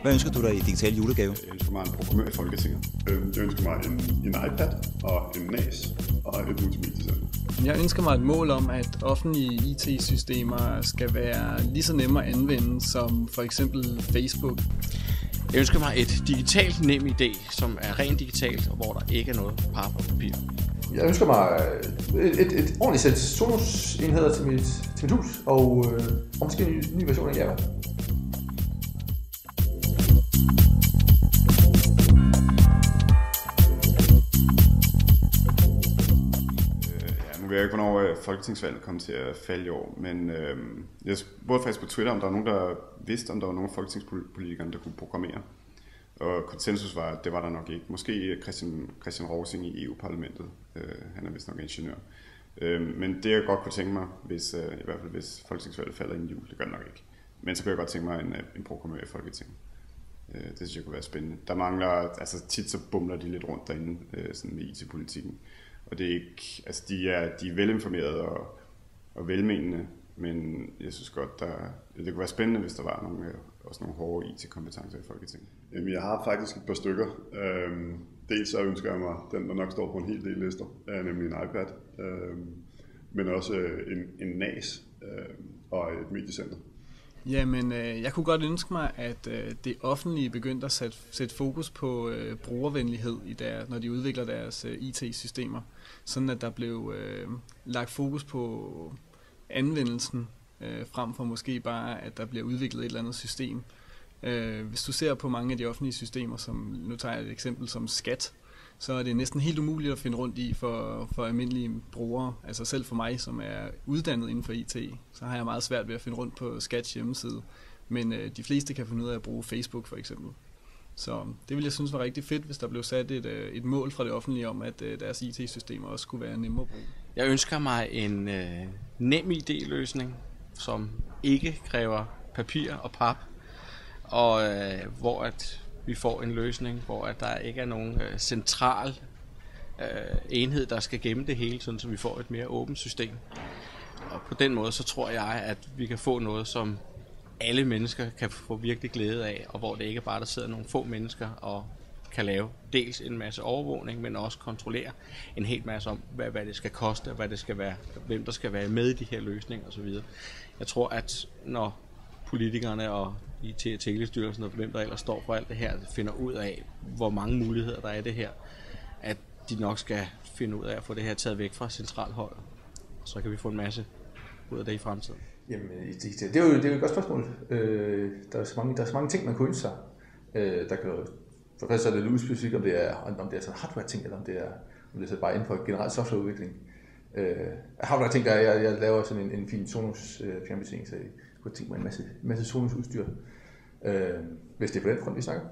Hvad ønsker du dig i digital julegave? Jeg ønsker mig en programmør i Folketinget. Jeg ønsker mig en iPad og en NAS og et multimediecenter. Jeg ønsker mig et mål om, at offentlige IT-systemer skal være lige så nemme at anvende som for eksempel Facebook. Jeg ønsker mig et digitalt nem idé, som er rent digitalt, og hvor der ikke er noget pap og papir. Jeg ønsker mig et ordentligt sæt Sonos-enheder til mit hus, og måske en ny version af Java. Nu ved jeg ikke, hvornår folketingsvalget kommer til at falde i år, men jeg spurgte faktisk på Twitter, om der var nogen, der vidste, om der var nogle af folketingspolitikerne, der kunne programmere. Og konsensus var, at det var der nok ikke. Måske Christian Rovsing i EU-parlamentet. Han er vist nok ingeniør. Men det jeg godt kunne tænke mig, i hvert fald hvis folketingsvalget falder inden jul, det gør det nok ikke. Men så kunne jeg godt tænke mig en programmør i Folketinget. Det synes jeg kunne være spændende. Der mangler, altså tit så bumler de lidt rundt derinde, sådan med IT-politikken. Og det er ikke, altså de er velinformerede og velmenende, men jeg synes godt, det kunne være spændende, hvis der var også nogle hårde IT-kompetencer i Folketinget. Jamen, jeg har faktisk et par stykker. Dels så ønsker jeg mig den, der nok står på en hel del lister, nemlig en iPad, men også en NAS og et mediecenter. Jamen, jeg kunne godt ønske mig, at det offentlige begyndte at sætte fokus på brugervenlighed, når de udvikler deres IT-systemer. Sådan at der blev lagt fokus på anvendelsen, frem for måske bare, at der bliver udviklet et eller andet system. Hvis du ser på mange af de offentlige systemer, som nu tager jeg et eksempel som skat, så er det næsten helt umuligt at finde rundt i for almindelige brugere. Altså selv for mig, som er uddannet inden for IT, så har jeg meget svært ved at finde rundt på Skats hjemmeside. Men de fleste kan finde ud af at bruge Facebook for eksempel. Så det ville jeg synes var rigtig fedt, hvis der blev sat et mål fra det offentlige om, at deres IT-systemer også skulle være nemmere at bruge. Jeg ønsker mig en nem ID-løsning, som ikke kræver papir og pap, og hvor at vi får en løsning, hvor at der ikke er nogen central enhed, der skal gemme det hele, sådan så vi får et mere åbent system. Og på den måde, så tror jeg, at vi kan få noget, som alle mennesker kan få virkelig glæde af, og hvor det ikke bare der sidder nogle få mennesker og kan lave dels en masse overvågning, men også kontrollere en hel masse om, hvad det skal koste, hvad det skal være, hvem der skal være med i de her løsninger osv. Jeg tror, at når politikerne og IT- og Telestyrelsen og hvem der ellers står for alt det her, finder ud af, hvor mange muligheder der er i det her, at de nok skal finde ud af at få det her taget væk fra centralholdet. Så kan vi få en masse ud af det i fremtiden. Jamen, det er jo et godt spørgsmål. Der er så mange ting, man kunne ønske sig. Der kan for det første er det lidt udspecifikt, om det er sådan hardware-ting, eller om det er så bare inden for generelt softwareudvikling. Hardware-ting, jeg laver sådan en fin Sonos fjernbetjening, så jeg kunne tænke mig en masse Sonos-udstyr. Hvis det er på den front, vi snakker.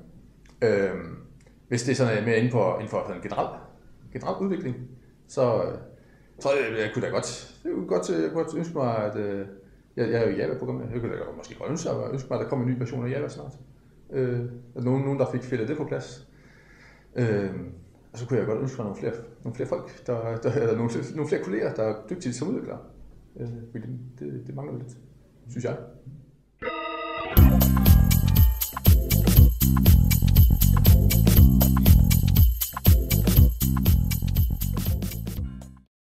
Hvis det er sådan mere inden for sådan en generel udvikling, så tror jeg kunne da godt ønske mig, at jeg er jo Java-programmer. Jeg kunne da måske godt ønske mig, at der kommer en ny version af Java snart. At nogen der fik fedtet det på plads. Og så kunne jeg godt ønske mig nogle flere folk, eller nogle flere kolleger, der er dygtige som udviklere. Det mangler lidt, synes jeg.